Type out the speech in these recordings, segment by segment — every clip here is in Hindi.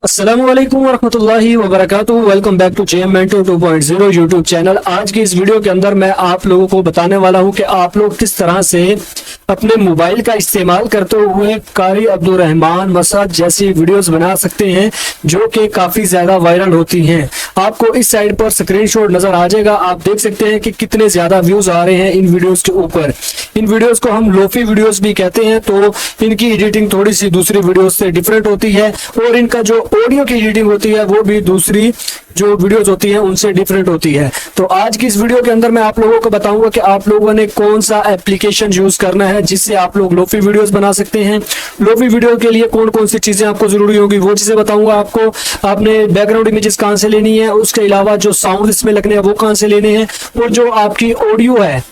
अस्सलामुअलैकुम वरहमतुल्लाहि वबरकातुहू। Welcome back to JM Mentor 2.0 YouTube channel. आज की इस वीडियो के अंदर मैं आप लोगों को बताने वाला हूं कि आप लोग किस तरह से अपने मोबाइल का इस्तेमाल करते हुए कारी अब्दुल रहमान मसाद जैसी वीडियोस बना सकते हैं जो कि काफ़ी ज़्यादा वायरल होती हैं। आपको इस साइड पर स्क्रीनशॉट नज़र आ जाएगा, आप देख सकते हैं कि कितने ज़्यादा व्यूज़ आ रहे हैं इन वीडियोज़ के ऊपर। इन वीडियोज़ को हम लोफी वीडियोज़ भी कहते हैं, तो इनकी एडिटिंग थोड़ी सी दूसरी वीडियोज़ से डिफरेंट होती है और इनका जो ऑडियो की एडिटिंग होती है वो भी दूसरी जो वीडियोस होती हैं उनसे डिफरेंट होती है। तो आज की इस वीडियो के अंदर मैं आप लोगों को बताऊंगा कि आप लोगों ने कौन सा एप्लीकेशन यूज करना है जिससे आप लोग लोफी वीडियोस बना सकते हैं। लोफी वीडियो के लिए कौन कौन सी चीजें आपको जरूरी होगी वो चीजें बताऊंगा आपको। आपने बैकग्राउंड इमेजेस कहां से लेनी है, उसके अलावा जो साउंड इसमें लगने हैं वो कहां से लेने हैं, और जो आपकी ऑडियो है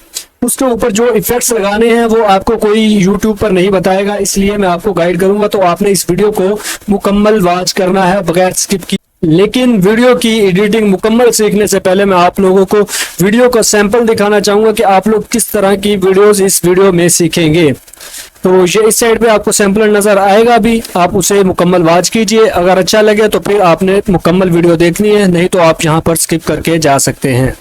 उसके ऊपर जो इफेक्ट्स लगाने हैं वो आपको कोई यूट्यूब पर नहीं बताएगा, इसलिए मैं आपको गाइड करूंगा। तो आपने इस वीडियो को मुकम्मल वॉच करना है बगैर स्किप किए। लेकिन वीडियो की एडिटिंग मुकम्मल सीखने से पहले मैं आप लोगों को वीडियो का सैंपल दिखाना चाहूंगा कि आप लोग किस तरह की वीडियोस इस वीडियो में सीखेंगे। तो ये इस साइड पे आपको सैंपल नजर आएगा भी, आप उसे मुकम्मल वॉच कीजिए। अगर अच्छा लगे तो फिर आपने मुकम्मल वीडियो देखनी है, नहीं तो आप यहाँ पर स्किप करके जा सकते हैं।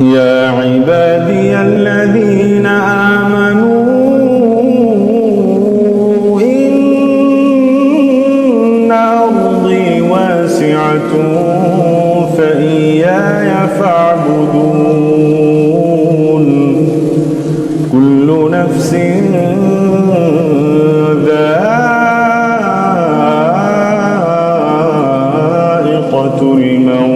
या इबादियल्लज़ीना आमनू इन्ना अर्ज़ी वासिअतुन फ़इय्याय फ़अबुदून कुल्लु नफ्सिन ज़ाइक़तुल मौत।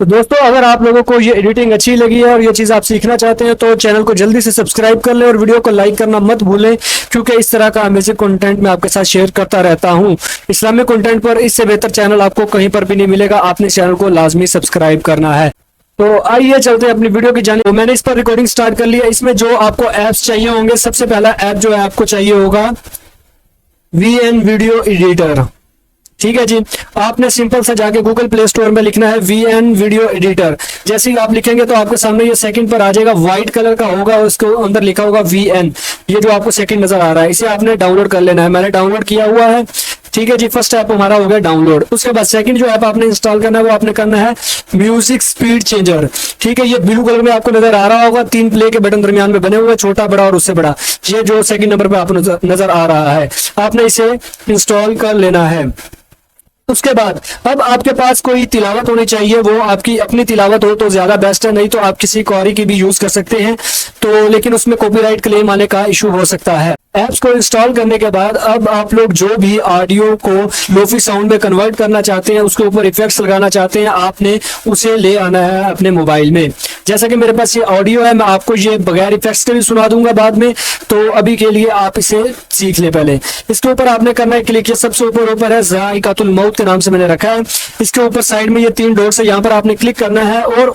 तो दोस्तों, अगर आप लोगों को ये एडिटिंग अच्छी लगी है और ये चीज़ आप सीखना चाहते हैं तो चैनल को जल्दी से सब्सक्राइब कर लें और वीडियो को लाइक करना मत भूलें, क्योंकि इस तरह का अमेजिंग कंटेंट मैं आपके साथ शेयर करता रहता हूं। इस्लामिक कंटेंट पर इससे बेहतर चैनल आपको कहीं पर भी नहीं मिलेगा। आपने चैनल को लाजमी सब्सक्राइब करना है। तो आइए चलते हैं अपनी वीडियो की जानिब। तो मैंने इस पर रिकॉर्डिंग स्टार्ट कर लिया। इसमें जो आपको ऐप्स चाहिए होंगे, सबसे पहला ऐप जो है आपको चाहिए होगा VN वीडियो एडिटर। ठीक है जी, आपने सिंपल सा जाके गूगल प्ले स्टोर में लिखना है VN वीडियो एडिटर। जैसे ही आप लिखेंगे तो आपके सामने ये सेकंड पर आ जाएगा, व्हाइट कलर का होगा, उसके अंदर लिखा होगा VN। ये जो आपको सेकंड नजर आ रहा है, इसे आपने डाउनलोड कर लेना है। मैंने डाउनलोड किया हुआ है। ठीक है जी, फर्स्ट ऐप हमारा हो गया डाउनलोड। उसके बाद सेकंड जो ऐप आपने इंस्टॉल करना है वो आपने करना है म्यूजिक स्पीड चेंजर। ठीक है, ये ब्लू कलर में आपको नजर आ रहा होगा, 3 प्ले के बटन दरमियान में बने हुए, छोटा बड़ा और उससे बड़ा। ये जो सेकंड नंबर पे आपको नजर आ रहा है, आपने इसे इंस्टॉल कर लेना है। उसके बाद अब आपके पास कोई तिलावत होनी चाहिए, वो आपकी अपनी तिलावत हो तो ज्यादा बेस्ट है, नहीं तो आप किसी कॉरी की भी यूज कर सकते हैं, तो लेकिन उसमें कॉपीराइट क्लेम आने का इशू हो सकता है। ऐप्स को इंस्टॉल करने के बाद अब आप लोग जो भी ऑडियो को लोफी साउंड में कन्वर्ट करना चाहते हैं, उसके ऊपर इफेक्ट्स लगाना चाहते हैं, आपने उसे ले आना है अपने मोबाइल में। जैसा कि मेरे पास ये ऑडियो है, मैं आपको ये बगैर इफेक्ट्स के भी सुना दूंगा बाद में, तो अभी के लिए आप इसे सीख ले। पहले इसके ऊपर आपने करना है क्लिक। ये सबसे ऊपर है ज़ाइक़तुल मौत के नाम से मैंने रखा है। इसके ऊपर साइड में ये 3 डॉट्स है, यहाँ पर आपने क्लिक करना है और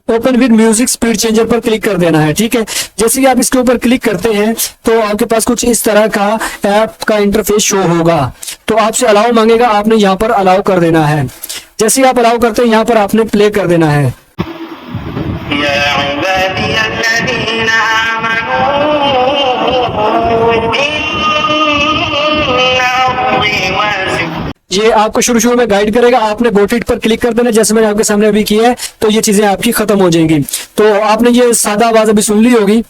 open with music speed changer पर क्लिक कर देना है। ठीक है, जैसे कि आप इसके ऊपर क्लिक करते हैं तो आपके पास कुछ इस तरह का ऐप का इंटरफेस शो होगा। तो आपसे अलाउ मांगेगा, आपने यहाँ पर अलाउ कर देना है। जैसे ही आप अलाउ करते हैं यहाँ पर आपने प्ले कर देना है। ये आपको शुरू में गाइड करेगा, आपने गो इट पर क्लिक कर देना जैसे मैंने आपके सामने अभी किया है, तो ये चीजें आपकी खत्म हो जाएंगी। तो आपने ये सादा आवाज अभी सुन ली होगी।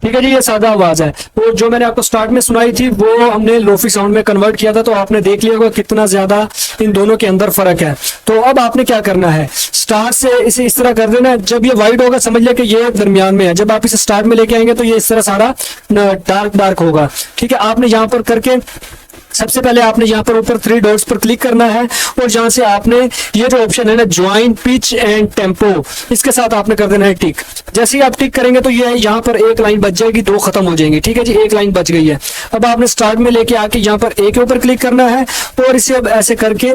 ठीक है जी, ये सादा आवाज है। और जो मैंने आपको स्टार्ट में सुनाई थी वो हमने लोफी साउंड में कन्वर्ट किया था, तो आपने देख लिया होगा कितना ज्यादा इन दोनों के अंदर फर्क है। तो अब आपने क्या करना है, स्टार्ट से इसे इस तरह कर देना है। जब ये वाइट होगा समझ लिया कि ये दरमियान में है। जब आप इसे स्टार्ट में लेके आएंगे तो ये इस तरह सारा डार्क होगा। ठीक है, आपने यहाँ पर करके सबसे पहले आपने यहाँ पर ऊपर 3 डॉट्स पर क्लिक करना है और जहां से आपने ये जो ऑप्शन है ना ज्वाइन पिच एंड टेम्पो, इसके साथ आपने कर देना है टिक। जैसे ही आप टिक करेंगे तो ये यहाँ पर एक लाइन बच जाएगी, 2 खत्म हो जाएंगी। ठीक है जी, एक लाइन बच गई है। अब आपने स्टार्ट में लेके आके यहाँ पर ए के ऊपर क्लिक करना है और इसे अब ऐसे करके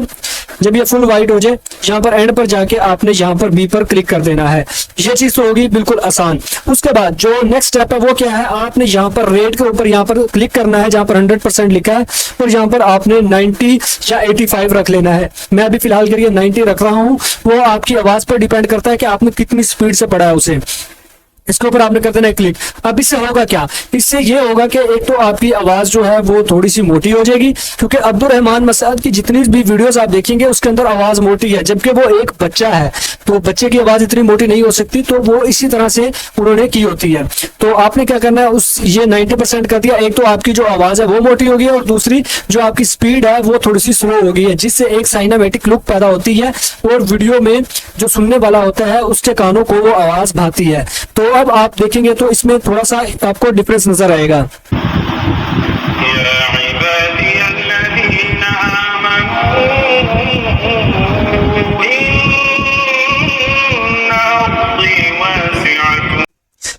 जब ये फुल वाइट हो जाए, यहाँ पर एंड पर जाके आपने यहाँ पर बी पर क्लिक कर देना है। ये चीज तो होगी बिल्कुल आसान। उसके बाद जो नेक्स्ट स्टेप है वो क्या है, आपने यहाँ पर रेट के ऊपर यहाँ पर क्लिक करना है जहाँ पर 100% लिखा है, और यहाँ पर आपने 90 या 85 रख लेना है। मैं अभी फिलहाल करिए 90 रख रहा हूँ। वो आपकी आवाज पर डिपेंड करता है कि आपने कितनी स्पीड से पढ़ा है उसे। इसके ऊपर आपने कर देना है क्लिक। अब इससे होगा क्या, इससे ये होगा कि एक तो आपकी आवाज जो है वो थोड़ी सी मोटी हो जाएगी, क्योंकि अब्दुल रहमान मसाद की जितनी भी वीडियोस आप देखेंगे उसके अंदर आवाज मोटी है, जबकि वो एक बच्चा है तो बच्चे की आवाज इतनी मोटी नहीं हो सकती, तो वो इसी तरह से उन्होंने की होती है। तो आपने क्या करना है, उस ये 90% कर दिया। एक तो आपकी जो आवाज है वो मोटी होगी, और दूसरी जो आपकी स्पीड है वो थोड़ी सी स्लो होगी है, जिससे एक साइनामेटिक लुक पैदा होती है, और वीडियो में जो सुनने वाला होता है उसके कानों को वो आवाज भाती है। तो अब आप देखेंगे तो इसमें थोड़ा सा आपको डिफरेंस नजर आएगा।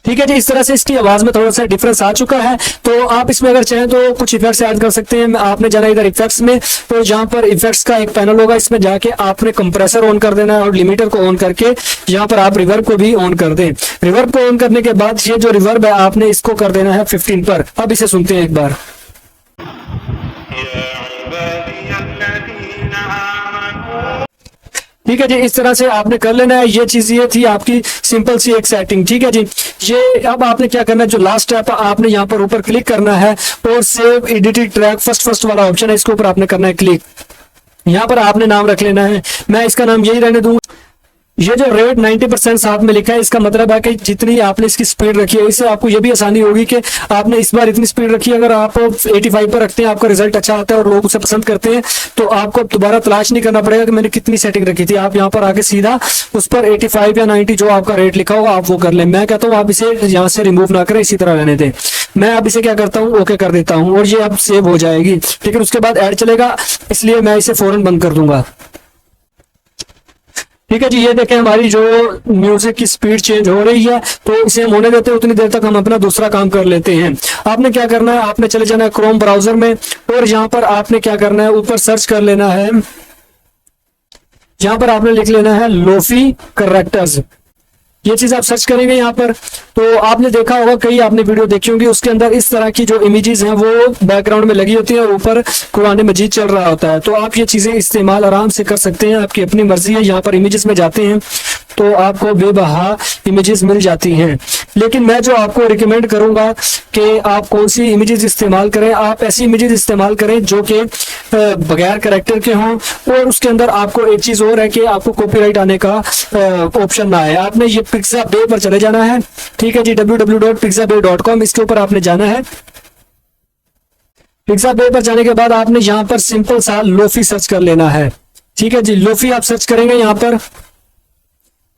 ठीक है जी, इस तरह से इसकी आवाज में थोड़ा सा डिफरेंस आ चुका है। तो आप इसमें अगर चाहें तो कुछ इफेक्ट्स ऐड कर सकते हैं। आपने जाना इधर इफेक्ट्स में, तो जहां पर इफेक्ट्स का एक पैनल होगा, इसमें जाके आपने कंप्रेसर ऑन कर देना है, और लिमिटर को ऑन करके यहाँ पर आप रिवर्ब को भी ऑन कर दें। रिवर्ब को ऑन करने के बाद ये जो रिवर्ब है आपने इसको कर देना है 15 पर। अब इसे सुनते हैं एक बार। ठीक है जी, इस तरह से आपने कर लेना है। ये चीज ये थी आपकी सिंपल सी एक सेटिंग। ठीक है जी, ये अब आपने क्या करना है, जो लास्ट स्टेप है आपने यहाँ पर ऊपर क्लिक करना है, और सेव एडिटेड ट्रैक फर्स्ट वाला ऑप्शन है, इसके ऊपर आपने करना है क्लिक। यहाँ पर आपने नाम रख लेना है, मैं इसका नाम यही रहने दूंगा। ये जो रेट 90% साथ में लिखा है, इसका मतलब है कि जितनी आपने इसकी स्पीड रखी है, इससे आपको ये भी आसानी होगी कि आपने इस बार इतनी स्पीड रखी है। अगर आप 85 पर रखते हैं, आपका रिजल्ट अच्छा आता है और लोग उसे पसंद करते हैं, तो आपको दोबारा तलाश नहीं करना पड़ेगा कि मैंने कितनी सेटिंग रखी थी। आप यहाँ पर आके सीधा उस पर 85 या 90 जो आपका रेट लिखा होगा आप वो कर लें। मैं कहता हूँ आप इसे यहाँ से रिमूव ना करें, इसी तरह रहने दें। मैं अब इसे क्या करता हूँ, ओके कर देता हूँ, और ये अब सेव हो जाएगी। लेकिन उसके बाद ऐड चलेगा, इसलिए मैं इसे फौरन बंद कर दूंगा। ठीक है जी, ये देखें हमारी जो म्यूजिक की स्पीड चेंज हो रही है, तो इसे हम होने देते हैं, उतनी देर तक हम अपना दूसरा काम कर लेते हैं। आपने क्या करना है, आपने चले जाना है क्रोम ब्राउजर में, और यहाँ पर आपने क्या करना है, ऊपर सर्च कर लेना है। यहाँ पर आपने लिख लेना है लोफी करेक्टर्स। ये चीज आप सर्च करेंगे यहाँ पर, तो आपने देखा होगा, कई आपने वीडियो देखी होंगी, उसके अंदर इस तरह की जो इमेजेस हैं वो बैकग्राउंड में लगी होती है, और ऊपर कुरान मजीद चल रहा होता है। तो आप ये चीजें इस्तेमाल आराम से कर सकते हैं, आपकी अपनी मर्जी है। यहाँ पर इमेजेस में जाते हैं तो आपको बेबहा इमेजेस मिल जाती हैं। लेकिन मैं जो आपको रिकमेंड करूंगा कि आप कौन सी इमेजेस इस्तेमाल करें, आप ऐसी इमेजेस इस्तेमाल करें जो कि बगैर कैरेक्टर के हों, और उसके अंदर आपको एक चीज और है कि आपको कॉपीराइट आने का ऑप्शन ना आए। आपने ये पिक्साबे पर चले जाना है। ठीक है जी, www.pixabay.com, इसके ऊपर आपने जाना है। पिक्साबे पर जाने के बाद आपने यहाँ पर सिंपल सा लोफी सर्च कर लेना है। ठीक है जी, लोफी आप सर्च करेंगे यहाँ पर,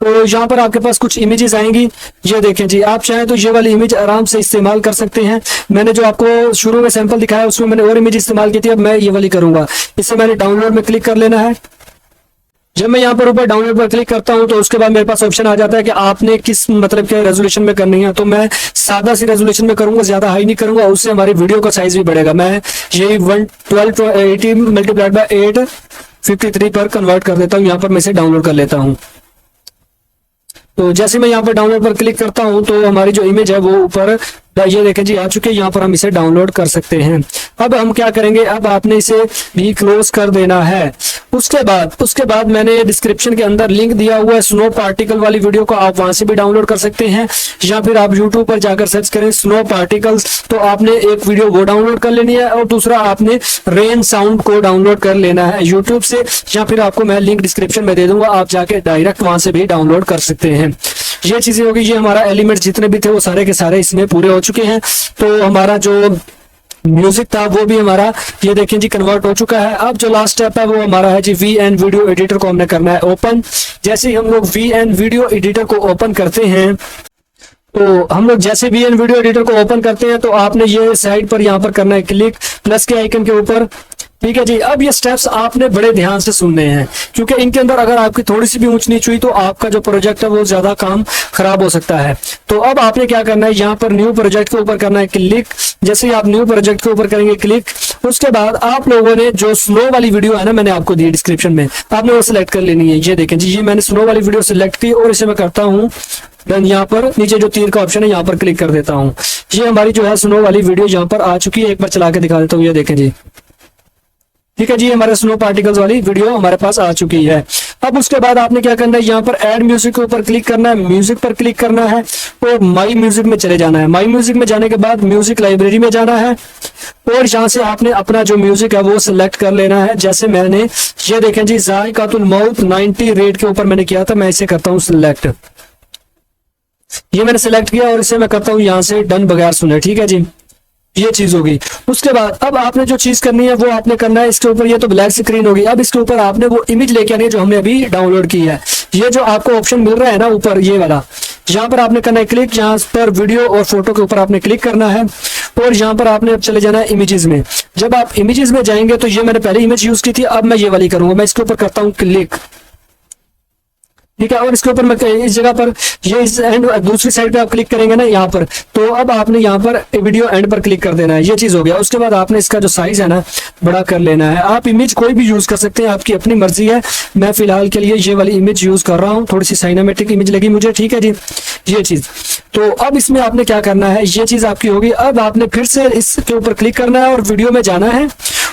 तो यहाँ पर आपके पास कुछ इमेजेस आएंगी। ये देखें जी, आप चाहें तो ये वाली इमेज आराम से इस्तेमाल कर सकते हैं। मैंने जो आपको शुरू में सैंपल दिखाया उसमें मैंने और इमेज इस्तेमाल की थी, अब मैं ये वाली करूंगा। इससे मैंने डाउनलोड में क्लिक कर लेना है। जब मैं यहाँ पर ऊपर डाउनलोड पर क्लिक करता हूँ तो उसके बाद मेरे पास ऑप्शन आ जाता है कि आपने किस मतलब के रेजोल्यूशन में करनी है। तो मैं सादा सी रेजोल्यूशन में करूंगा, ज्यादा हाई नहीं करूंगा, उससे हमारी वीडियो का साइज भी बढ़ेगा। मैं यही 11280 मल्टीप्लाइड बाय 853 पर कन्वर्ट कर देता हूँ। यहाँ पर मैं इसे डाउनलोड कर लेता हूँ। तो जैसे मैं यहाँ पर डाउनलोड पर क्लिक करता हूँ तो हमारी जो इमेज है वो ऊपर ये देखें जी आ चुके हैं। यहाँ पर हम इसे डाउनलोड कर सकते हैं। अब हम क्या करेंगे, अब आपने इसे भी क्लोज कर देना है। उसके बाद मैंने डिस्क्रिप्शन के अंदर लिंक दिया हुआ है स्नो पार्टिकल वाली वीडियो को, आप वहां से भी डाउनलोड कर सकते हैं, या फिर आप यूट्यूब पर जाकर सर्च करें स्नो पार्टिकल्स। तो आपने एक वीडियो वो डाउनलोड कर लेनी है, और दूसरा आपने रेन साउंड को डाउनलोड कर लेना है यूट्यूब से, या फिर आपको मैं लिंक डिस्क्रिप्शन में दे दूंगा, आप जाके डायरेक्ट वहां से भी डाउनलोड कर सकते हैं। ये चीजें होगी। ये हमारा एलिमेंट जितने भी थे वो सारे के सारे इसमें पूरे हो चुके हैं। तो हमारा जो म्यूजिक था वो भी हमारा ये देखें जी कन्वर्ट हो चुका है। अब जो लास्ट स्टेप है वो हमारा है जी VN वीडियो एडिटर को हमने करना है ओपन। जैसे ही हम लोग VN वीडियो एडिटर को ओपन करते हैं, तो हम लोग जैसे VN वीडियो एडिटर को ओपन करते हैं तो आपने ये साइड पर यहाँ पर करना है क्लिक प्लस के आइकन के ऊपर। ठीक है जी। अब ये स्टेप्स आपने बड़े ध्यान से सुनने हैं, क्योंकि इनके अंदर अगर आपकी थोड़ी सी भी ऊंच नीच हुई तो आपका जो प्रोजेक्ट है वो ज्यादा काम खराब हो सकता है। तो अब आपने क्या करना है, यहाँ पर न्यू प्रोजेक्ट के ऊपर करना है क्लिक। जैसे ही आप न्यू प्रोजेक्ट के ऊपर करेंगे क्लिक, उसके बाद आप लोगों ने जो स्नो वाली वीडियो है ना, मैंने आपको दी डिस्क्रिप्शन में, आपने वो सिलेक्ट कर लेनी है। ये देखें जी, ये मैंने स्नो वाली वीडियो सिलेक्ट की और इसे मैं करता हूँ डन। यहाँ पर नीचे जो तीर का ऑप्शन है यहाँ पर क्लिक कर देता हूँ। ये हमारी जो है स्नो वाली वीडियो यहाँ पर आ चुकी है। एक बार चला के दिखा देता हूँ, ये देखें जी। ठीक है जी, हमारे स्नो पार्टिकल्स वाली वीडियो हमारे पास आ चुकी है। अब उसके बाद आपने क्या करना है, यहाँ पर ऐड म्यूजिक के ऊपर क्लिक करना है, म्यूजिक पर क्लिक करना है और माई म्यूजिक में चले जाना है। माई म्यूजिक में जाने के बाद म्यूजिक लाइब्रेरी में जाना है और यहाँ से आपने अपना जो म्यूजिक है वो सिलेक्ट कर लेना है। जैसे मैंने ये देखें जी, ज़ायक़ातुल मौत 90 रेट के ऊपर मैंने किया था, मैं इसे करता हूँ सिलेक्ट। ये मैंने सिलेक्ट किया और इसे मैं करता हूँ यहाँ से डन बगैर सुने। ठीक है जी, ये चीज होगी। उसके बाद अब आपने जो चीज करनी है वो आपने करना है, इसके ऊपर ये तो ब्लैक स्क्रीन होगी। अब इसके ऊपर आपने वो इमेज लेके आनी है जो हमने अभी डाउनलोड की है। ये जो आपको ऑप्शन मिल रहा है ना ऊपर, ये वाला, यहाँ पर आपने करना है क्लिक। यहाँ पर वीडियो और फोटो के ऊपर आपने क्लिक करना है और यहाँ पर आपने अब चले जाना है इमेजेस में। जब आप इमेजेस में जाएंगे तो ये मैंने पहले इमेज यूज की थी, अब मैं ये वाली करूंगा। मैं इसके ऊपर करता हूँ क्लिक। ठीक है, और इसके ऊपर मैं इस जगह पर ये इस एंड दूसरी साइड पे आप क्लिक करेंगे ना यहाँ पर, तो अब आपने यहाँ पर वीडियो एंड पर क्लिक कर देना है। ये चीज हो गया। उसके बाद आपने इसका जो साइज है ना बड़ा कर लेना है। आप इमेज कोई भी यूज कर सकते हैं, आपकी अपनी मर्जी है। मैं फिलहाल के लिए ये वाली इमेज यूज कर रहा हूँ, थोड़ी सी साइनामेट्रिक इमेज लगी मुझे। ठीक है जी, ये चीज। तो अब इसमें आपने क्या करना है, ये चीज आपकी होगी। अब आपने फिर से इसके ऊपर क्लिक करना है और वीडियो में जाना है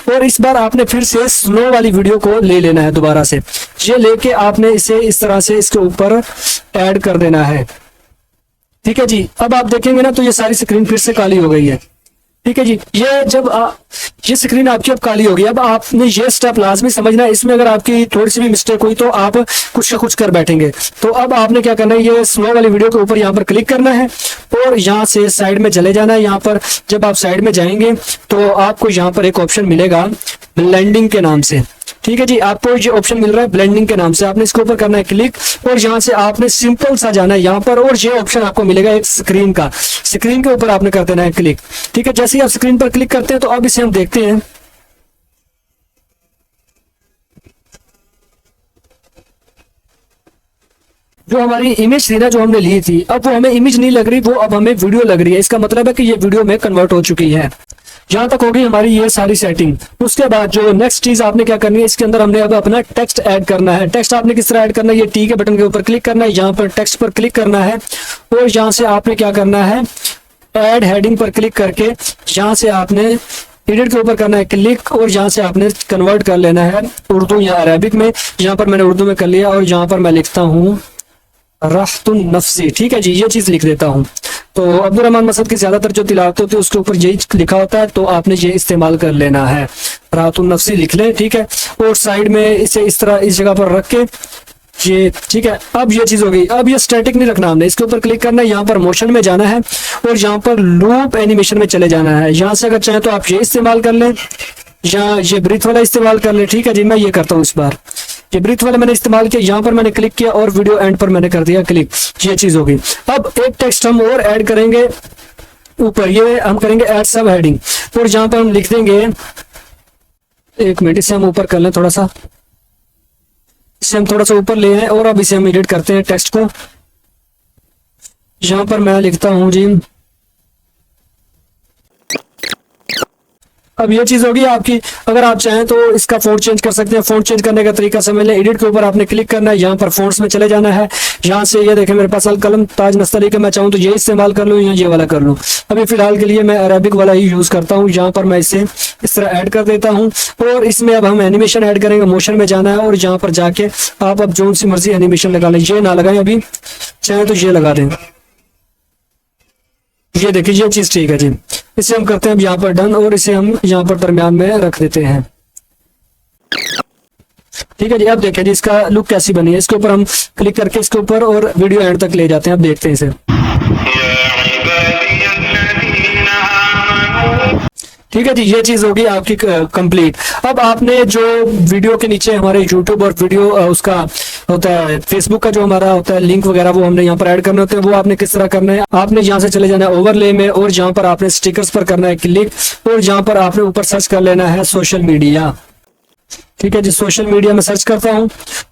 और इस बार आपने फिर से स्नो वाली वीडियो को ले लेना है दोबारा से। ये लेके आपने इसे इस तरह से इसके ऊपर ऐड कर देना है। ठीक है जी, अब आप देखेंगे ना तो ये सारी स्क्रीन फिर से काली हो गई है। ठीक है जी, ये जब ये स्क्रीन आपकी अब काली होगी। अब आपने ये स्टेप लाजमी समझना है। इसमें अगर आपकी थोड़ी सी भी मिस्टेक हुई तो आप कुछ ना कुछ कर बैठेंगे। तो अब आपने क्या करना है, ये स्नो वाली वीडियो के ऊपर यहाँ पर क्लिक करना है और यहाँ से साइड में चले जाना है। यहाँ पर जब आप साइड में जाएंगे तो आपको यहाँ पर एक ऑप्शन मिलेगा ब्लेंडिंग के नाम से। ठीक है जी, आपको ये ऑप्शन मिल रहा है ब्लेंडिंग के नाम से। आपने इसके ऊपर करना है क्लिक और यहाँ से आपने सिंपल सा जाना है यहाँ पर और ये ऑप्शन आपको मिलेगा एक स्क्रीन का। स्क्रीन के ऊपर आपने कर देना है क्लिक। ठीक है, जैसे ही आप स्क्रीन पर क्लिक करते हैं तो अब इसे हम देखते हैं। जो हमारी इमेज थी ना, जो हमने ली थी, अब वो हमें इमेज नहीं लग रही, वो अब हमें वीडियो लग रही है। इसका मतलब है कि ये वीडियो में कन्वर्ट हो चुकी है। यहाँ तक होगी हमारी ये सारी सेटिंग। उसके बाद जो नेक्स्ट चीज आपने क्या करनी है, इसके अंदर हमने अब अपना टेक्स्ट ऐड करना है। टेक्स्ट आपने किस तरह ऐड करना है, ये टी के बटन के ऊपर क्लिक करना है, यहाँ पर टेक्स्ट पर क्लिक करना है और यहाँ से आपने क्या करना है, ऐड हेडिंग पर क्लिक करके यहाँ से आपने एडिट के ऊपर करना है क्लिक और यहाँ से आपने कन्वर्ट कर लेना है उर्दू या अरबिक में। यहाँ पर मैंने उर्दू में कर लिया और यहाँ पर मैं लिखता हूँ राहतुन नफ्सी। ठीक है जी, ये चीज लिख देता हूँ। तो अब्दुर्रहमान मसद की ज्यादातर जो तिलावत होती है उसके ऊपर यही लिखा होता है, तो आपने ये इस्तेमाल कर लेना है, राहतुन नफ्सी लिख ले। ठीक है, और साइड में इसे इस तरह इस जगह पर रख के ये। ठीक है, अब ये चीज हो गई। अब ये स्टैटिक नहीं रखना हमने, इसके ऊपर क्लिक करना है, यहाँ पर मोशन में जाना है और यहाँ पर लूप एनिमेशन में चले जाना है। यहाँ से अगर चाहे तो आप ये इस्तेमाल कर लें या ये ब्रीथ वाला इस्तेमाल कर लें। ठीक है जी, मैं ये करता हूँ इस बार। ये ब्रीथ वाला मैंने इस्तेमाल किया, यहाँ पर मैंने क्लिक किया और वीडियो एंड पर मैंने कर दिया क्लिक। ये चीज होगी। अब एक टेक्स्ट हम और ऐड करेंगे ऊपर, ये हम करेंगे ऐड सब हेडिंग और यहाँ पर हम लिख देंगे, एक मिनट इसे हम ऊपर कर लें थोड़ा सा, इसे हम थोड़ा सा ऊपर ले आए और अब इसे हम एडिट करते हैं टेक्स्ट को। यहाँ पर मैं लिखता हूँ जी, अब ये चीज होगी आपकी। अगर आप चाहें तो इसका फॉन्ट चेंज कर सकते हैं। फॉन्ट चेंज करने का तरीका समझ लें, एडिट के ऊपर आपने क्लिक करना है, यहाँ पर फॉन्ट्स में चले जाना है। यहाँ से ये देखें मेरे पास अल कलम ताज नस्तरी का, मैं चाहूँ तो ये इस्तेमाल कर लूँ या ये वाला कर लूँ। अभी फिलहाल के लिए मैं अरबिक वाला ही यूज करता हूँ। यहाँ पर मैं इसे इस तरह ऐड कर देता हूँ और इसमें अब हम एनिमेशन ऐड करेंगे। मोशन में जाना है और यहाँ पर जाके आप अब जो सी मर्जी एनिमेशन लगा लें, ये ना लगाएं अभी, चाहे तो ये लगा दें। ये देखिए ये चीज ठीक है जी। इसे हम करते हैं अब यहाँ पर डन और इसे हम यहाँ पर दरमियान में रख देते हैं। ठीक है जी, अब देखिए जी इसका लुक कैसी बनी है। इसके ऊपर हम क्लिक करके इसके ऊपर और वीडियो एंड तक ले जाते हैं। अब देखते हैं इसे। ठीक है जी, ये चीज होगी आपकी कंप्लीट। अब आपने जो वीडियो के नीचे हमारे यूट्यूब और वीडियो उसका होता है फेसबुक का जो हमारा होता है लिंक वगैरह, वो हमने यहाँ पर ऐड करने होते हैं। वो आपने किस तरह करना है, आपने यहाँ से चले जाना है ओवरले में, और जहाँ पर आपने स्टिकर्स पर करना है क्लिक, और जहाँ पर आपने ऊपर सर्च कर लेना है सोशल मीडिया। ठीक है जी, सोशल मीडिया में सर्च करता हूँ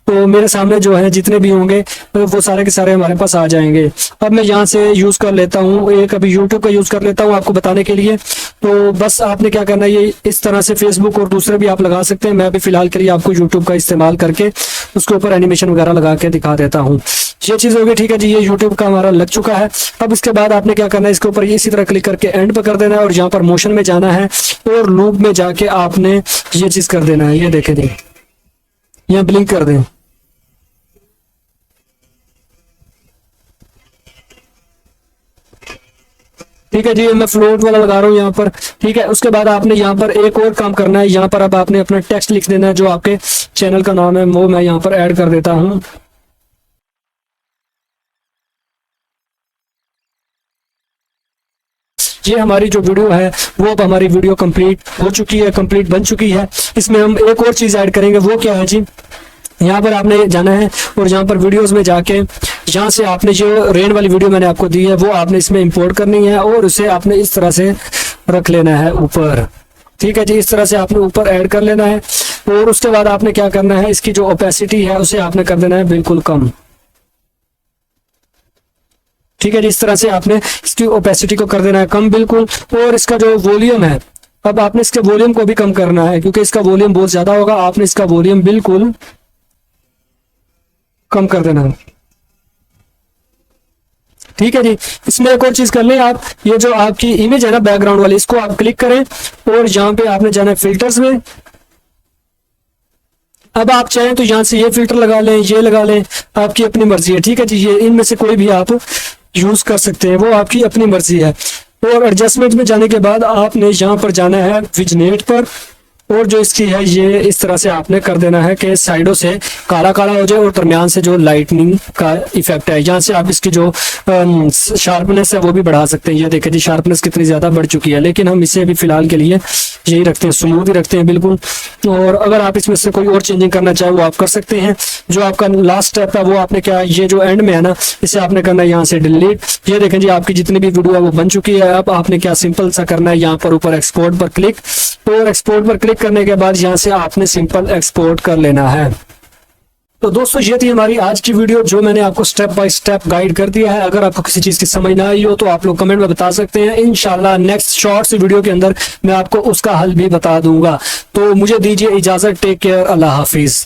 तो मेरे सामने जो है जितने भी होंगे वो सारे के सारे हमारे पास आ जाएंगे। अब मैं यहाँ से यूज कर लेता हूँ, एक अभी यूट्यूब का यूज कर लेता हूँ आपको बताने के लिए। तो बस आपने क्या करना है, ये इस तरह से फेसबुक और दूसरे भी आप लगा सकते हैं। मैं अभी फिलहाल के लिए आपको यूट्यूब का इस्तेमाल करके उसके ऊपर एनिमेशन वगैरह लगा के दिखा देता हूँ। ये चीज होगी, ठीक है जी, ये यूट्यूब का हमारा लग चुका है। अब इसके बाद आपने क्या करना है, इसके ऊपर इसी तरह क्लिक करके एंड पर कर देना है, और यहाँ पर मोशन में जाना है और लूप में जाके आपने ये चीज कर देना है। ये देखे दी, यहाँ ब्लिंक कर दें। ठीक है जी, मैं फ्लोट वाला लगा रहा हूँ यहाँ पर। ठीक है, उसके बाद आपने यहाँ पर एक और काम करना है। यहाँ पर अब आपने अपना टेक्स्ट लिख देना है, जो आपके चैनल का नाम है वो मैं यहाँ पर ऐड कर देता हूँ। ये हमारी जो वीडियो है वो अब हमारी वीडियो कंप्लीट हो चुकी है, कंप्लीट बन चुकी है। इसमें हम एक और चीज ऐड करेंगे, वो क्या है जी, यहाँ पर आपने जाना है और यहाँ पर वीडियोस में जाके यहाँ से आपने जो रेन वाली वीडियो मैंने आपको दी है वो आपने इसमें इंपोर्ट करनी है, और उसे आपने इस तरह से रख लेना है ऊपर। ठीक है जी, इस तरह से आपने ऊपर ऐड कर लेना है, और उसके बाद आपने क्या करना है, इसकी जो ओपेसिटी है उसे आपने कर देना है बिल्कुल कम। ठीक है जी, इस तरह से आपने इसकी ओपेसिटी को कर देना है कम बिल्कुल। और इसका जो वॉल्यूम है, अब आपने इसके वॉल्यूम को भी कम करना है, क्योंकि इसका वॉल्यूम बहुत ज्यादा होगा। आपने इसका वॉल्यूम बिल्कुल कम कर देना है। ठीक है जी, इसमें एक और चीज कर लें आप, ये जो आपकी इमेज है ना बैकग्राउंड वाली, इसको आप क्लिक करें और यहाँ पे आपने जाना है फिल्टर्स में। अब आप चाहें तो यहाँ से ये फिल्टर लगा लें, ये लगा लें, आपकी अपनी मर्जी है। ठीक है जी, ये इनमें से कोई भी आप यूज कर सकते हैं, वो आपकी अपनी मर्जी है। और एडजस्टमेंट में जाने के बाद आपने यहाँ पर जाना है विजनेट पर, और जो इसकी है ये इस तरह से आपने कर देना है कि साइडों से काला काला हो जाए और दरमियान से जो लाइटनिंग का इफेक्ट है। यहाँ से आप इसकी जो शार्पनेस है वो भी बढ़ा सकते हैं। ये देखिए जी, शार्पनेस कितनी ज्यादा बढ़ चुकी है, लेकिन हम इसे अभी फिलहाल के लिए यही रखते हैं, स्मूथ ही रखते हैं बिल्कुल। और अगर आप इसमें से कोई और चेंजिंग करना चाहे वो आप कर सकते हैं। जो आपका लास्ट स्टेप है वो आपने क्या, ये जो एंड में है ना, इसे आपने करना है यहाँ से डिलीट। ये देखें जी, आपकी जितनी भी वीडियो है वो बन चुकी है। अब आपने क्या सिंपल सा करना है, यहाँ पर ऊपर एक्सपोर्ट पर क्लिक, और एक्सपोर्ट पर क्लिक करने के बाद यहाँ से आपने सिंपल एक्सपोर्ट कर लेना है। तो दोस्तों, ये थी हमारी आज की वीडियो, जो मैंने आपको स्टेप बाय स्टेप गाइड कर दिया है। अगर आपको किसी चीज की समझ ना आई हो तो आप लोग कमेंट में बता सकते हैं। इंशाल्लाह नेक्स्ट शॉर्ट्स वीडियो के अंदर मैं आपको उसका हल भी बता दूंगा। तो मुझे दीजिए इजाजत, टेक केयर, अल्लाह हाफिज।